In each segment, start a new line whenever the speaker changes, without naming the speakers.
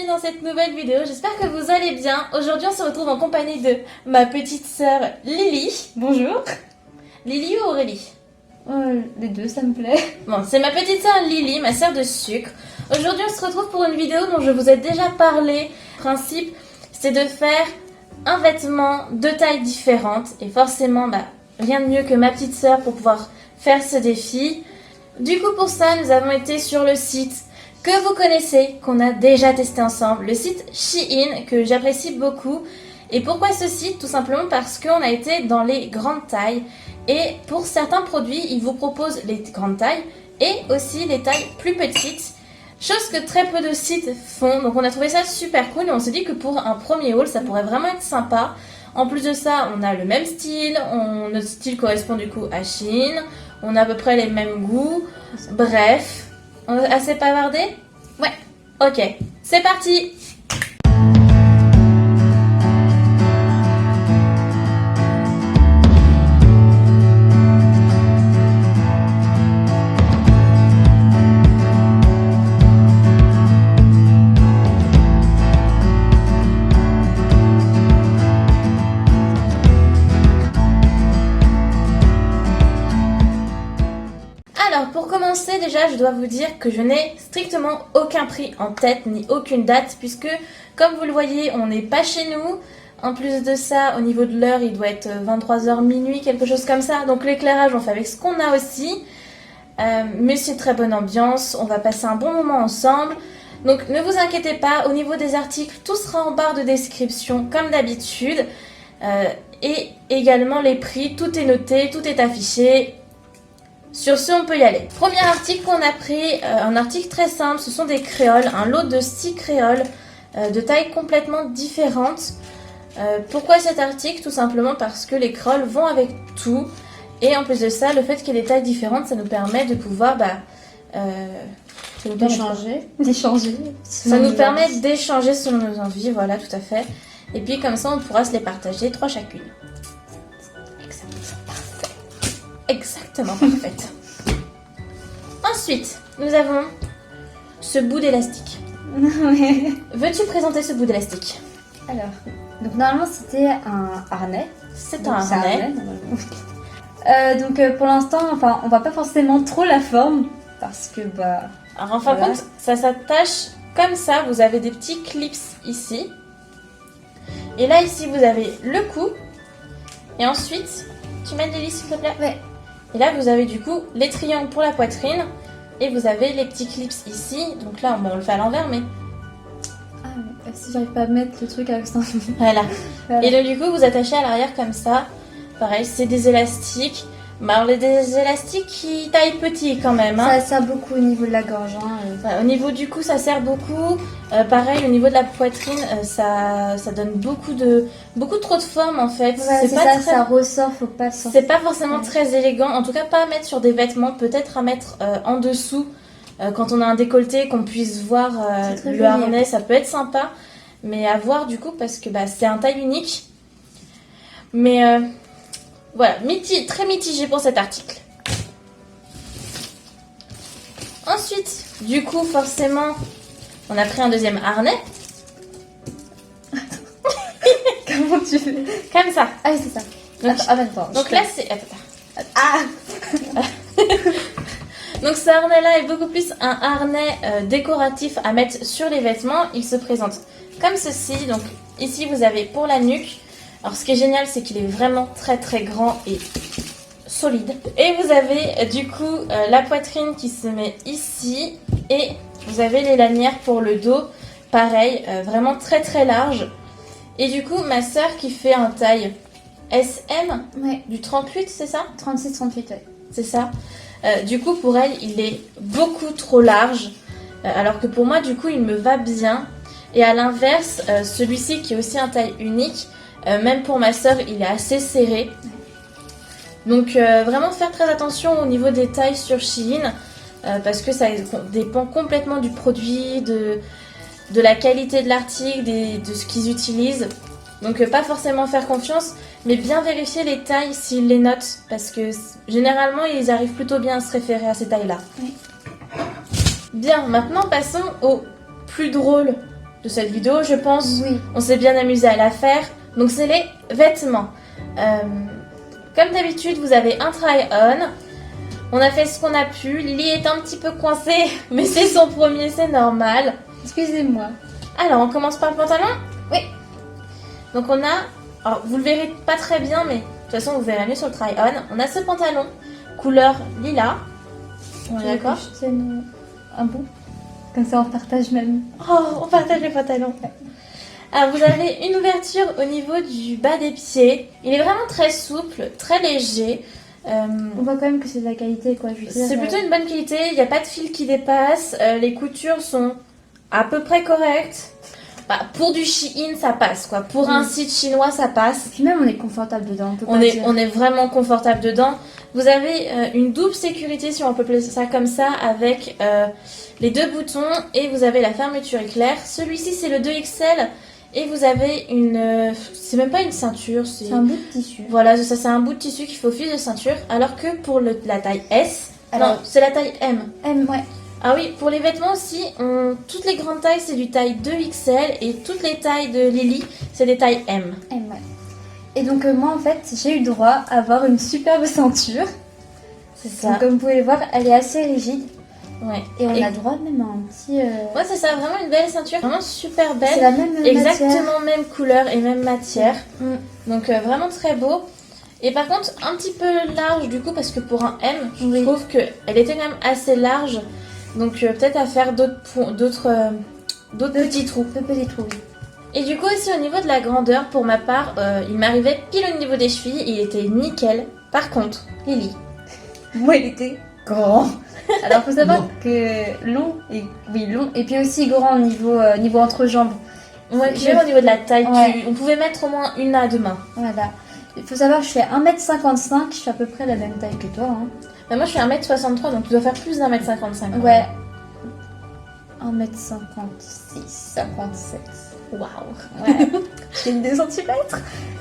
bienvenue dans cette nouvelle vidéo, j'espère que vous allez bien. Aujourd'hui on se retrouve en compagnie de ma petite sœur Lily. Bonjour. Lily ou Aurélie?
Les deux, ça me plaît.
Bon, c'est ma petite sœur Lily, ma sœur de sucre. Aujourd'hui on se retrouve pour une vidéo dont je vous ai déjà parlé. Le principe, c'est de faire un vêtement de tailles différentes. Et forcément, rien de mieux que ma petite sœur pour pouvoir faire ce défi. Du coup pour ça, nous avons été sur le site que vous connaissez, qu'on a déjà testé ensemble, le site Shein, que j'apprécie beaucoup. Et pourquoi ce site? Tout simplement parce qu'on a été dans les grandes tailles. Et pour certains produits, ils vous proposent les grandes tailles et aussi les tailles plus petites. Chose que très peu de sites font. Donc on a trouvé ça super cool et on s'est dit que pour un premier haul, ça pourrait vraiment être sympa. En plus de ça, on a le même style. Notre style correspond du coup à Shein. On a à peu près les mêmes goûts. Bref. On a assez bavardé? Ouais. Ok. C'est parti! Alors pour commencer déjà je dois vous dire que je n'ai strictement aucun prix en tête ni aucune date puisque comme vous le voyez on n'est pas chez nous. En plus de ça au niveau de l'heure il doit être 23h minuit quelque chose comme ça, donc l'éclairage on fait avec ce qu'on a aussi. Mais c'est très bonne ambiance, on va passer un bon moment ensemble. Donc ne vous inquiétez pas, au niveau des articles tout sera en barre de description comme d'habitude. Et également les prix, tout est noté, tout est affiché. Sur ce, on peut y aller. Premier article qu'on a pris, un article très simple, ce sont des créoles, un lot de 6 créoles de tailles complètement différentes. Pourquoi cet article? Tout simplement parce que les créoles vont avec tout. Et en plus de ça, le fait qu'il y ait des tailles différentes, ça nous permet de pouvoir
d'échanger.
Ça nous permet d'échanger selon nos envies, voilà, tout à fait. Et puis comme ça, on pourra se les partager 3 chacune. Exactement parfaite. Ensuite, nous avons ce bout d'élastique. Veux-tu présenter ce bout d'élastique?
Alors, donc normalement c'était un harnais.
C'est un harnais.
Donc pour l'instant, enfin, on voit pas forcément trop la forme parce que
Alors en fin de compte, ça s'attache comme ça. Vous avez des petits clips ici. Et là ici vous avez le cou. Et ensuite, tu mets des lisses s'il te plaît.
Ouais.
Et là, vous avez du coup les triangles pour la poitrine et vous avez les petits clips ici. Donc là, on le fait à l'envers, mais...
Ah, mais si j'arrive pas à mettre le truc avec ça.
Voilà. Et donc du coup, vous attachez à l'arrière comme ça. Pareil, c'est des élastiques. Mais alors, des élastiques qui taillent petit quand même. Hein.
Ça sert beaucoup au niveau de la gorge.
Au niveau du cou, ça sert beaucoup. Pareil, au niveau de la poitrine, ça donne beaucoup trop de forme en fait.
Ouais, c'est pas ça ressort, faut pas sortir.
C'est pas forcément très élégant. En tout cas, pas à mettre sur des vêtements. Peut-être à mettre en dessous quand on a un décolleté, qu'on puisse voir le harnais. Ça peut être sympa. Mais à voir du coup parce que c'est un taille unique. Mais voilà, très mitigé pour cet article. Ensuite, du coup, forcément, on a pris un deuxième harnais.
Comment tu fais?
Comme ça.
Ah oui, c'est ça.
Donc là, c'est... Donc ce harnais-là est beaucoup plus un harnais décoratif à mettre sur les vêtements. Il se présente comme ceci. Donc ici, vous avez pour la nuque. Alors ce qui est génial, c'est qu'il est vraiment très très grand et solide. Et vous avez du coup la poitrine qui se met ici. Et vous avez les lanières pour le dos. Pareil, vraiment très très large. Et du coup, ma soeur qui fait un taille SM,
ouais.
Du 38, c'est ça?
36-38, ouais.
C'est ça. Du coup, pour elle, il est beaucoup trop large. Alors que pour moi, du coup, il me va bien. Et à l'inverse, celui-ci qui est aussi un taille unique, même pour ma soeur, il est assez serré. Donc vraiment faire très attention au niveau des tailles sur Shein. Parce que ça dépend complètement du produit, de la qualité de l'article, de ce qu'ils utilisent. Donc pas forcément faire confiance, mais bien vérifier les tailles s'ils les notent. Parce que généralement, ils arrivent plutôt bien à se référer à ces tailles-là.
Oui.
Bien, maintenant passons au plus drôle de cette vidéo, je pense.
Oui.
On s'est bien amusé à la faire. Donc c'est les vêtements. Comme d'habitude, vous avez un try-on. On a fait ce qu'on a pu. Lily est un petit peu coincée, mais c'est son premier, c'est normal.
Excusez-moi.
Alors, on commence par le pantalon.
Oui.
Donc on a, alors, vous le verrez pas très bien, mais de toute façon vous verrez mieux sur le try-on. On a ce pantalon couleur lilas. On est d'accord?
Je tienne un bout. Comme ça on partage même.
Oh, on partage les pantalons. Alors vous avez une ouverture au niveau du bas des pieds. Il est vraiment très souple, très léger.
On voit quand même que c'est de la qualité quoi. Je veux dire,
C'est plutôt une bonne qualité. Il n'y a pas de fil qui dépasse. Les coutures sont à peu près correctes. Bah, pour du Shein, ça passe quoi. Pour un site chinois, ça passe.
Puis même on est confortable dedans. On peut
On
pas
est,
dire.
on est vraiment confortable dedans. Vous avez une double sécurité, si on peut appeler ça comme ça, avec les deux boutons et vous avez la fermeture éclair. Celui-ci, c'est le 2XL et vous avez une... c'est même pas une ceinture,
C'est un bout de tissu.
Voilà, ça c'est un bout de tissu qui fait office de ceinture. Alors que pour la taille S...
Alors-
non, c'est la taille M.
Ouais.
Ah oui, pour les vêtements aussi, toutes les grandes tailles, c'est du taille 2XL et toutes les tailles de Lily, c'est des tailles M.
Ouais. Et donc moi en fait j'ai eu droit à avoir une superbe ceinture.
C'est ça.
Donc comme vous pouvez le voir elle est assez rigide.
Ouais.
Et on a droit même à un petit...
Ouais, c'est ça, vraiment une belle ceinture, vraiment super
C'est
belle.
la même
Exactement
matière.
même couleur et même matière.
Mm.
Donc vraiment très beau. Et par contre, un petit peu large du coup, parce que pour un M, je
Oui.
trouve qu'elle était quand même assez large. Donc peut-être à faire d'autres petits trous.
Deux petits trous, oui.
Et du coup aussi au niveau de la grandeur, pour ma part, il m'arrivait pile au niveau des chevilles, il était nickel. Par contre, Lily,
Moi il était grand. Alors faut savoir que long et puis aussi grand niveau entrejambe.
ouais,
Je-
même au niveau de la taille,
Ouais.
on pouvait mettre au moins une à deux mains.
Voilà. Il faut savoir que je fais 1m55, je fais à peu près la même taille que toi. Hein.
Mais moi je suis 1m63, donc tu dois faire plus d'1m55.
Ouais. 1m56, 57.
Waouh.
Ouais. J'ai 2 cm.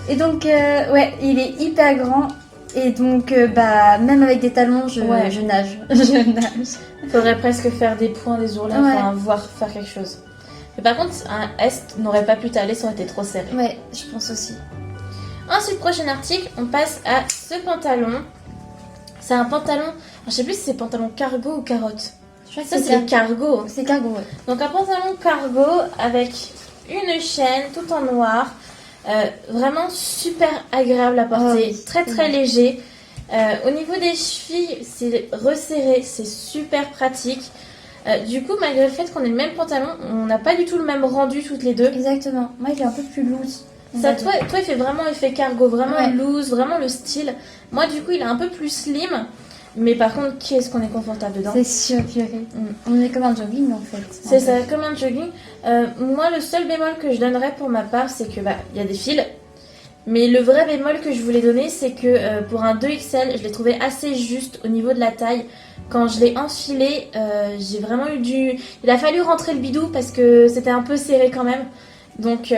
Et donc, ouais, il est hyper grand. Et donc, même avec des talons, je nage. Je nage.
Faudrait presque faire des points, des ourlets,
Ouais.
enfin voir faire quelque chose. Mais par contre, un S n'aurait pas pu t'aller, ça aurait été trop serré.
Ouais, je pense aussi.
Ensuite, prochain article, on passe à ce pantalon. C'est un pantalon, je sais plus si c'est pantalon cargo ou carotte.
Je crois que
Ça, c'est les cargos.
C'est cargo, ouais.
Donc un pantalon cargo avec une chaîne tout en noir. Vraiment super agréable à porter,
oui,
très très léger. Au niveau des chevilles, c'est resserré, c'est super pratique. Du coup, malgré le fait qu'on ait le même pantalon, on n'a pas du tout le même rendu toutes les deux.
Exactement. Moi, il est un peu plus loose.
Ça, toi, il fait vraiment effet cargo, vraiment
Ouais.
loose, vraiment le style. Moi, du coup, il est un peu plus slim. Mais par contre, qu'est-ce qu'on est confortable dedans?
C'est sûr, purée. On est comme un jogging en fait.
C'est ça, comme un jogging. Moi, le seul bémol que je donnerais pour ma part, c'est que il y a des fils. Mais le vrai bémol que je voulais donner, c'est que pour un 2XL, je l'ai trouvé assez juste au niveau de la taille. Quand je l'ai enfilé, j'ai vraiment eu il a fallu rentrer le bidou parce que c'était un peu serré quand même. Donc,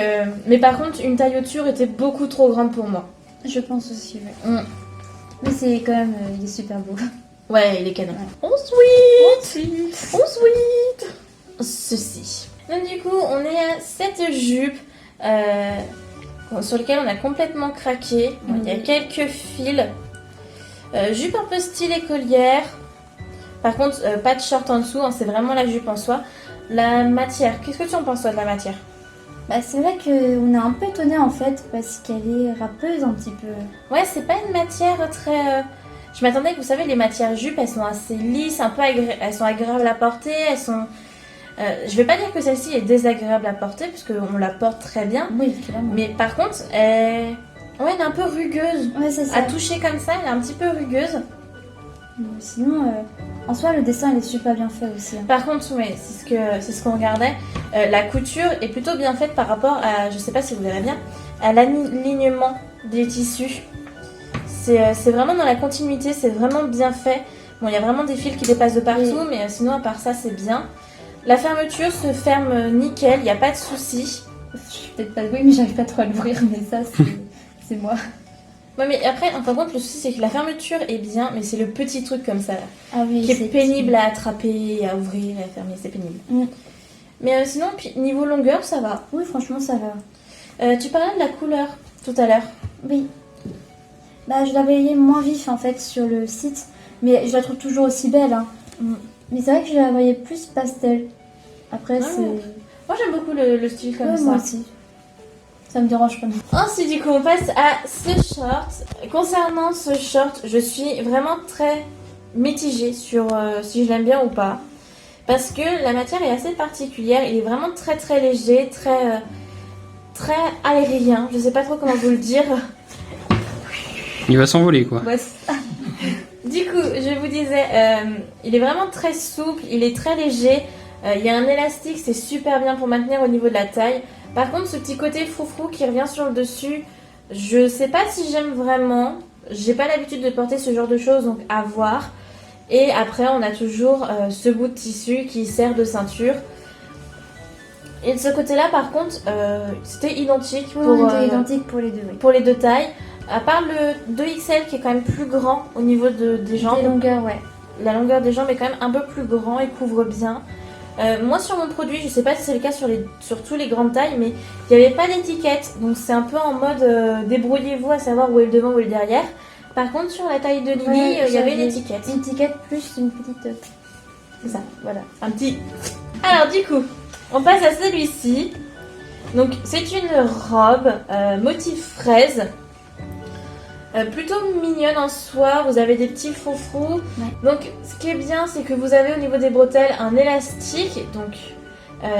mais par contre, une taille au-dessus était beaucoup trop grande pour moi.
Je pense aussi, ouais.
Mm.
Mais c'est quand même, il est super beau.
Ouais, il est canon.
Ouais.
Oh sweet! Oh sweet! Ceci. Donc du coup, on est à cette jupe sur laquelle on a complètement craqué. Bon, il y a quelques fils. Jupe un peu style écolière. Par contre, pas de short en dessous, hein, c'est vraiment la jupe en soi. La matière, qu'est-ce que tu en penses toi de la matière?
C'est vrai qu'on est un peu étonné en fait parce qu'elle est râpeuse un petit peu.
Ouais, c'est pas une matière très... Je m'attendais que, vous savez, les matières jupes, elles sont assez lisses, un peu elles sont agréables à porter, elles sont... je vais pas dire que celle-ci est désagréable à porter, puisqu'on la porte très bien.
Oui, clairement.
Mais par contre, elle est un peu rugueuse.
Ouais, c'est ça.
À toucher comme ça, elle est un petit peu rugueuse.
Sinon, en soi, le dessin il est super bien fait aussi. Hein.
Par contre, ouais, c'est ce qu'on regardait. La couture est plutôt bien faite par rapport à, je sais pas si vous verrez bien, à l'alignement des tissus. C'est vraiment dans la continuité, c'est vraiment bien fait. Bon, il y a vraiment des fils qui dépassent de partout,
Oui.
mais sinon, à part ça, c'est bien. La fermeture se ferme nickel, il n'y a pas de souci.
Je suis peut-être pas douée, mais j'arrive pas trop à l'ouvrir, mais ça, c'est moi.
Ouais, mais après, en fin de compte, le souci, c'est que la fermeture est bien, mais c'est le petit truc comme ça, là,
Ah oui,
qui est pénible à attraper, à ouvrir et à fermer, c'est pénible.
Mm.
Mais sinon, puis, niveau longueur, ça va.
Oui, franchement, ça va.
Tu parlais de la couleur tout à l'heure.
Oui. Bah, je la voyais moins vif en fait sur le site, mais je la trouve toujours aussi belle. Hein. Mais c'est vrai que je la voyais plus pastel. Après, c'est.
Moi, j'aime beaucoup le style comme ça.
Moi aussi. Ça me dérange pas.
Ensuite, du coup, on passe à ce short. Concernant ce short, je suis vraiment très mitigée sur si je l'aime bien ou pas. Parce que la matière est assez particulière. Il est vraiment très très léger, très aérien. Je sais pas trop comment vous le dire.
Il va s'envoler quoi.
Ouais.
Du coup, je vous disais, il est vraiment très souple, il est très léger. Il y a un élastique, c'est super bien pour maintenir au niveau de la taille. Par contre, ce petit côté froufrou qui revient sur le dessus, je sais pas si j'aime vraiment. J'ai pas l'habitude de porter ce genre de choses, donc à voir. Et après, on a toujours ce bout de tissu qui sert de ceinture. Et de ce côté-là, par contre, c'était identique
identique pour les deux. Oui.
pour les deux tailles. À part le 2XL qui est quand même plus grand au niveau des jambes.
Les longueurs, ouais.
La longueur des jambes est quand même un peu plus grand et couvre bien. Moi sur mon produit, je sais pas si c'est le cas sur tous les grandes tailles, mais il n'y avait pas d'étiquette. Donc c'est un peu en mode débrouillez-vous à savoir où est le devant, où est le derrière. Par contre sur la taille de Lily, il y avait une étiquette.
Une étiquette plus une petite...
C'est ça, voilà. Un petit... Alors du coup, on passe à celui-ci. Donc c'est une robe motif fraise. Plutôt mignonne en soi, vous avez des petits froufrous. Ouais. Donc ce qui est bien, c'est que vous avez au niveau des bretelles un élastique. Donc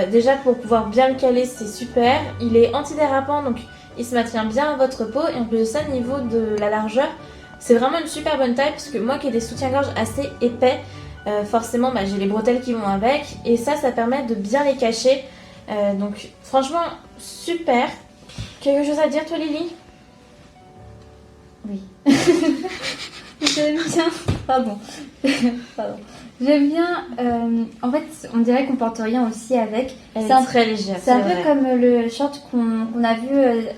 déjà pour pouvoir bien le caler, c'est super. Il est antidérapant, donc il se maintient bien à votre peau. Et en plus de ça, au niveau de la largeur, c'est vraiment une super bonne taille. Parce que moi qui ai des soutiens-gorge assez épais, forcément j'ai les bretelles qui vont avec. Et ça permet de bien les cacher. Donc franchement, super. Quelque chose à dire toi Lily ?
Oui. J'aime bien. Pardon. J'aime bien. En fait, on dirait qu'on porte rien aussi avec.
Elle est très légère.
C'est un peu comme le short qu'on a vu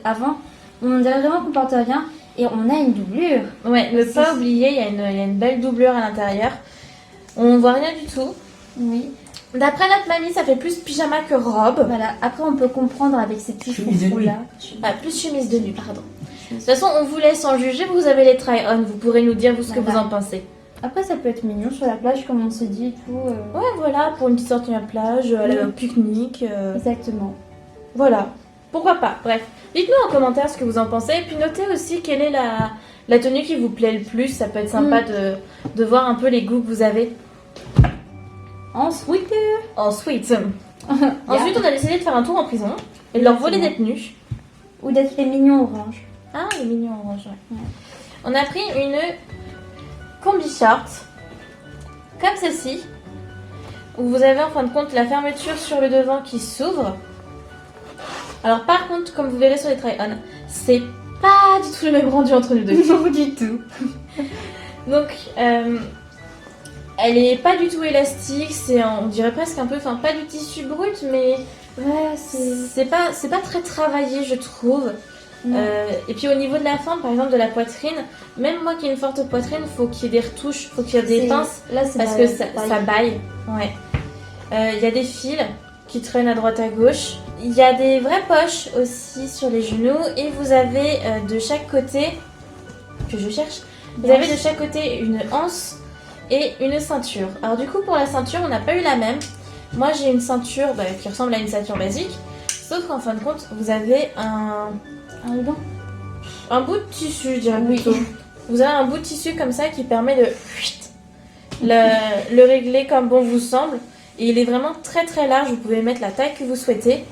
avant. On dirait vraiment qu'on porte rien et on a une doublure.
Ouais, ne pas oublier, il y a une belle doublure à l'intérieur. On voit rien du tout.
Oui.
D'après notre mamie, ça fait plus pyjama que robe.
Voilà. Après, on peut comprendre avec ces petits froufrous là.
Plus chemise de nuit, pardon. De toute façon, on vous laisse en juger, vous avez les try-on, vous pourrez nous dire ce que vous en pensez.
Après, ça peut être mignon sur la plage, comme on s'est dit et tout.
Ouais, voilà, pour une petite sortie à la plage, un pique-nique.
Exactement.
Voilà, pourquoi pas, bref. Dites-nous en commentaire ce que vous en pensez, et puis notez aussi quelle est la tenue qui vous plaît le plus, ça peut être sympa de voir un peu les goûts que vous avez.
Ensuite,
Ensuite, on a décidé de faire un tour en prison, et de leur voler des tenues.
Ou d'être les mignons orange.
Ah, les mignons orange, ouais. On a pris une combi short, comme ceci, où vous avez en fin de compte la fermeture sur le devant qui s'ouvre. Alors par contre, comme vous verrez sur les try-on, c'est pas du tout le même rendu entre nous deux.
Non, du tout.
Donc, elle est pas du tout élastique, on dirait presque un peu, enfin pas du tissu brut, mais...
Ouais,
c'est pas très travaillé, je trouve. Et puis au niveau de la forme, par exemple de la poitrine, même moi qui ai une forte poitrine, faut qu'il y ait des retouches, faut qu'il y ait des pinces,
là,
parce que ça baille. Ouais. Il y a des fils qui traînent à droite à gauche. Il y a des vraies poches aussi sur les genoux, et vous avez de chaque côté, que je cherche, vous avez de chaque côté une anse et une ceinture. Alors du coup pour la ceinture, on n'a pas eu la même. Moi j'ai une ceinture qui ressemble à une ceinture basique, sauf qu'en fin de compte vous avez un bout de tissu, je dirais plutôt. Vous avez un bout de tissu comme ça qui permet de le régler comme bon vous semble, et il est vraiment très très large, vous pouvez mettre la taille que vous souhaitez.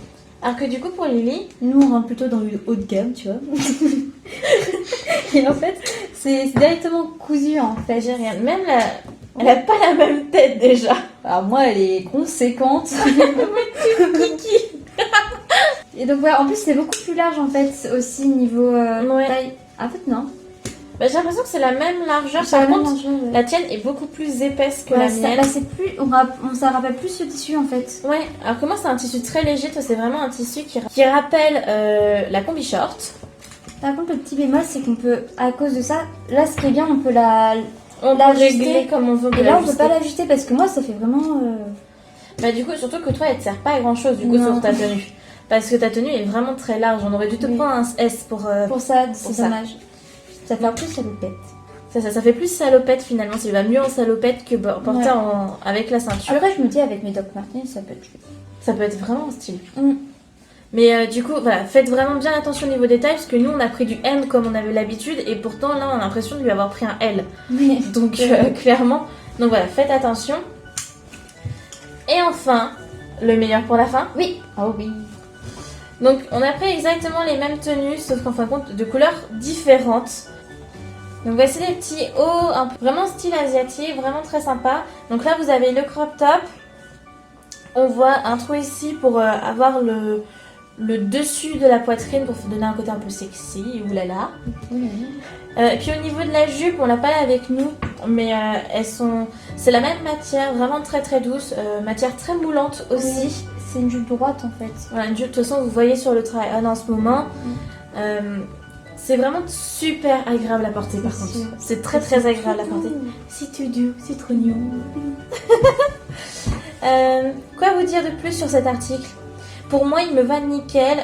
Alors que du coup pour Lily,
nous on rentre plutôt dans le haut de gamme, tu vois. Et en fait c'est directement cousu en fait.
J'ai rien, même elle a pas la même tête déjà.
Alors moi elle est conséquente.
Kiki.
Et donc voilà, en plus c'est beaucoup plus large en fait aussi niveau taille. En fait non.
J'ai l'impression que c'est la même largeur. Par contre, la tienne est beaucoup plus épaisse que la mienne.
Là c'est plus, ça rappelle plus ce tissu en fait.
Ouais. Alors que moi c'est un tissu très léger. Toi c'est vraiment un tissu qui rappelle la combi short.
Par contre le petit bémol c'est qu'on peut, à cause de ça, là ce qui est bien on peut
on peut régler comme on veut.
Et là on peut pas l'ajuster parce que moi ça fait vraiment.
Bah du coup, surtout que toi, elle te sert pas à grand chose du coup
Non.
sur ta tenue. Parce que ta tenue est vraiment très large. On aurait dû te
Oui.
prendre un S pour
ça, c'est
ça.
dommage. Ça fait un peu salopette.
Ça fait plus salopette finalement. Ça lui va mieux en salopette que porter
Ouais.
avec la ceinture.
Après, je me dis, avec mes Doc Martens, ça peut être chouette.
Ça peut être vraiment stylé.
Mm.
Mais du coup, voilà, faites vraiment bien attention au niveau des tailles parce que nous, on a pris du M comme on avait l'habitude et pourtant là, on a l'impression de lui avoir pris un L.
Oui.
Donc clairement, donc voilà, faites attention. Et enfin, le meilleur pour la fin.
Oui. Oh oui.
Donc on a pris exactement les mêmes tenues, sauf qu'en fin de compte, de couleurs différentes. Donc voici les petits hauts, vraiment style asiatique, vraiment très sympa. Donc là, vous avez le crop top. On voit un trou ici pour avoir le dessus de la poitrine pour donner un côté un peu sexy, oulala. Et puis au niveau de la jupe, on l'a pas là avec nous, mais c'est la même matière, vraiment très très douce, matière très moulante aussi.
Oui. C'est une jupe droite en fait.
Voilà, une jupe, de toute façon vous voyez sur le try-on en ce moment. C'est vraiment super agréable à porter par contre. C'est très très agréable à porter. C'est tout doux, c'est trop mignon. Quoi vous dire de plus sur cet article? Pour moi, il me va nickel.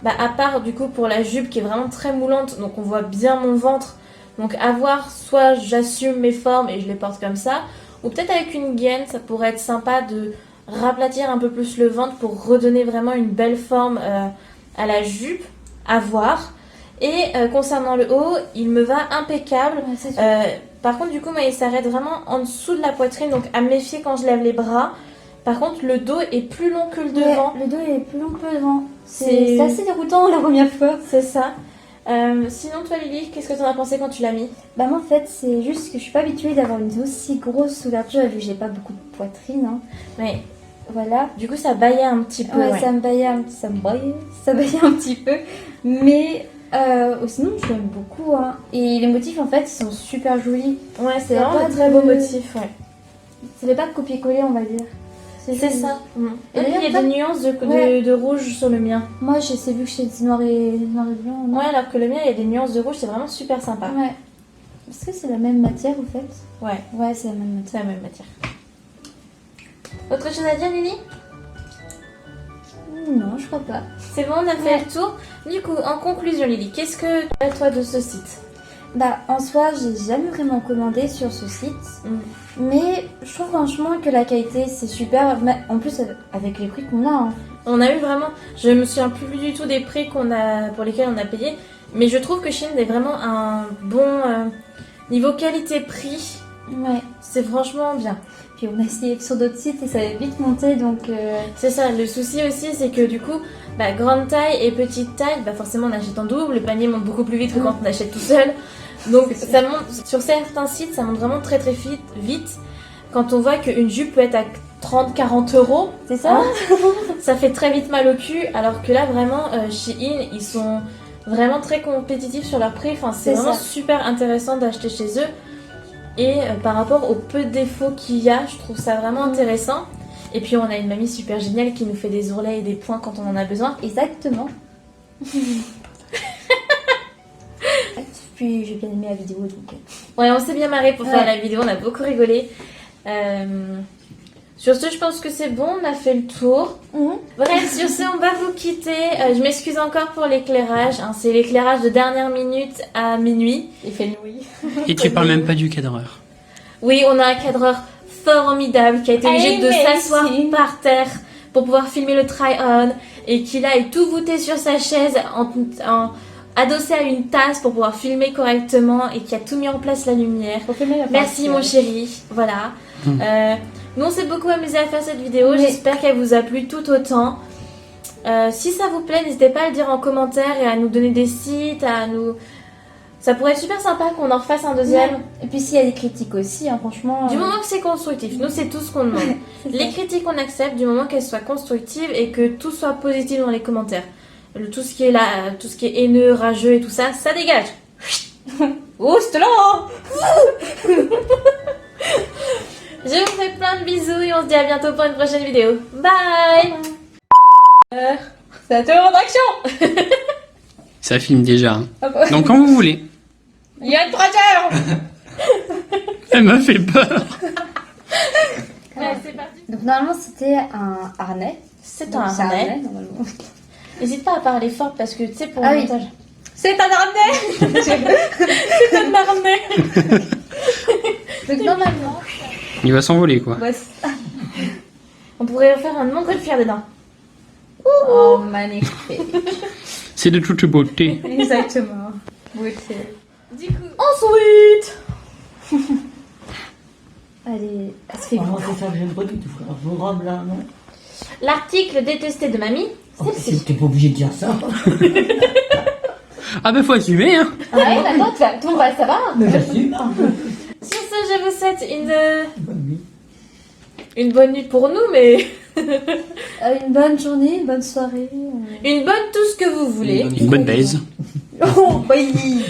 À part du coup pour la jupe qui est vraiment très moulante, donc on voit bien mon ventre. Donc à voir, soit j'assume mes formes et je les porte comme ça, ou peut-être avec une gaine, ça pourrait être sympa de raplatir un peu plus le ventre pour redonner vraiment une belle forme à la jupe. À voir. Et concernant le haut, il me va impeccable.
Ouais,
par contre, du coup, moi, il s'arrête vraiment en dessous de la poitrine, donc à me méfier quand je lève les bras. Par contre, le dos est plus long que le devant.
Le dos est plus long que le devant.
C'est-
C'est assez déroutant la première fois.
C'est ça. Sinon, toi, Lily, qu'est-ce que t'en as pensé quand tu l'as mis?
Bah moi en fait c'est juste que je suis pas habituée d'avoir une aussi grosse ouverture vu que j'ai pas beaucoup de poitrine. Hein.
Ouais.
Voilà.
Du coup, ça baillait un petit peu.
Ouais,
Ouais.
ça me baillait un petit peu. Mais sinon je l'aime beaucoup. Hein. Et les motifs en fait ils sont super jolis.
Ouais, c'est
Y a
vraiment
pas
un très
de-
beau motif. Ouais.
Ça fait pas de copier-coller on va dire.
C'est
joli.
ça.
Et
Et puis, il y a
d'ailleurs,
des nuances
Ouais.
de rouge sur le mien.
Moi j'ai vu que c'est noir et blanc. non
Ouais, alors que le mien, il y a des nuances de rouge, c'est vraiment super sympa.
Ouais. Est-ce que c'est la même matière au fait?
Ouais,
Ouais c'est la même matière.
c'est la même matière. Autre chose à dire, Lily?
Non je crois pas.
C'est bon, on a fait
Ouais.
le tour. Du coup, en conclusion, Lily, qu'est-ce que tu as toi de ce site?
Bah en soi j'ai jamais vraiment commandé sur ce site. Mais je trouve franchement que la qualité c'est super. Mais en plus avec les prix qu'on a. Hein.
On a eu vraiment, je me souviens plus du tout des prix pour lesquels on a payé, mais je trouve que Shein est vraiment un bon niveau qualité-prix.
Ouais.
C'est franchement bien.
Puis on a essayé sur d'autres sites et ça a vite monté donc.
C'est ça, le souci aussi, c'est que du coup, grande taille et petite taille, forcément on achète en double, le panier monte beaucoup plus vite que quand on achète tout seul. Donc
C'est sûr.
ça monte, sur certains sites, ça monte vraiment très très vite. Quand on voit qu'une jupe peut être à 30-40 euros,
C'est ça.
ça fait très vite mal au cul, alors que là vraiment, Shein, ils sont vraiment très compétitifs sur leur prix. Enfin, c'est
C'est
vraiment
ça.
super intéressant d'acheter chez eux. Et par rapport aux peu de défauts qu'il y a, je trouve ça vraiment intéressant. Et puis on a une mamie super géniale qui nous fait des ourlets et des points quand on en a besoin.
Exactement. Puis j'ai bien aimé la vidéo donc.
Ouais, on s'est bien marré pour faire
Ouais.
la vidéo, on a beaucoup rigolé. Sur ce, je pense que c'est bon, on a fait le tour. Bref, sur ce, on va vous quitter. Je m'excuse encore pour l'éclairage. Hein, c'est l'éclairage de dernière minute à minuit. Il fait nuit.
Et tu parles même pas du cadreur.
Oui, on a un cadreur formidable qui a été obligé de s'asseoir par terre pour pouvoir filmer le try-on et qui là est tout voûté sur sa chaise adossé à une tasse pour pouvoir filmer correctement et qui a tout mis en place la lumière. Merci mon chéri, voilà. Nous on s'est beaucoup amusé à faire cette vidéo,
Oui.
j'espère qu'elle vous a plu tout autant. Si ça vous plaît, n'hésitez pas à le dire en commentaire et à nous donner des sites, ça pourrait être super sympa qu'on en refasse un deuxième.
Ouais. Et puis s'il y a des critiques aussi, hein, franchement.
Du moment que c'est constructif, nous c'est tout ce qu'on demande.
c'est
Les
ça.
critiques on accepte du moment qu'elles soient constructives et que tout soit positif dans les commentaires. Tout ce qui est là, tout ce qui est haineux, rageux et tout ça, ça dégage. Oh, c'est là. Je vous fais plein de bisous et on se dit à bientôt pour une prochaine vidéo. Bye. C'est à toi en action.
Ça filme déjà. Hein.
Ah bah.
Donc quand vous voulez.
Il y a une traduction.
Elle m'a fait peur.
Ouais, c'est parti.
Donc normalement c'était un harnais.
C'est
Donc,
un
c'est
harnais.
normalement.
N'hésite pas à parler fort parce que tu sais, pour
Ah
le
oui.
montage.
C'est un harnais.
C'est un harnais.
Donc normalement.
Il va s'envoler, quoi.
Ouais,
On pourrait faire un montgolfière dedans.
oh magnifique.
C'est de toute beauté.
Exactement. Oui,
Du coup, ensuite,
allez, elle se fait
Moi, c'est ça que j'aime pas du tout, frère. Vos robes là, non?
l'article détesté de mamie,
Oh,
c'est psy.
t'es pas obligé de dire ça.
Ah bah faut assumer, hein.
Ah ouais, d'accord, tout va, ça va.
Mais j'assume. hein.
Sur ce, je vous souhaite
Bonne nuit.
une bonne nuit pour nous, mais
Une bonne journée, une bonne soirée.
une bonne tout ce que vous voulez.
Une bonne baise.
Oh, oui.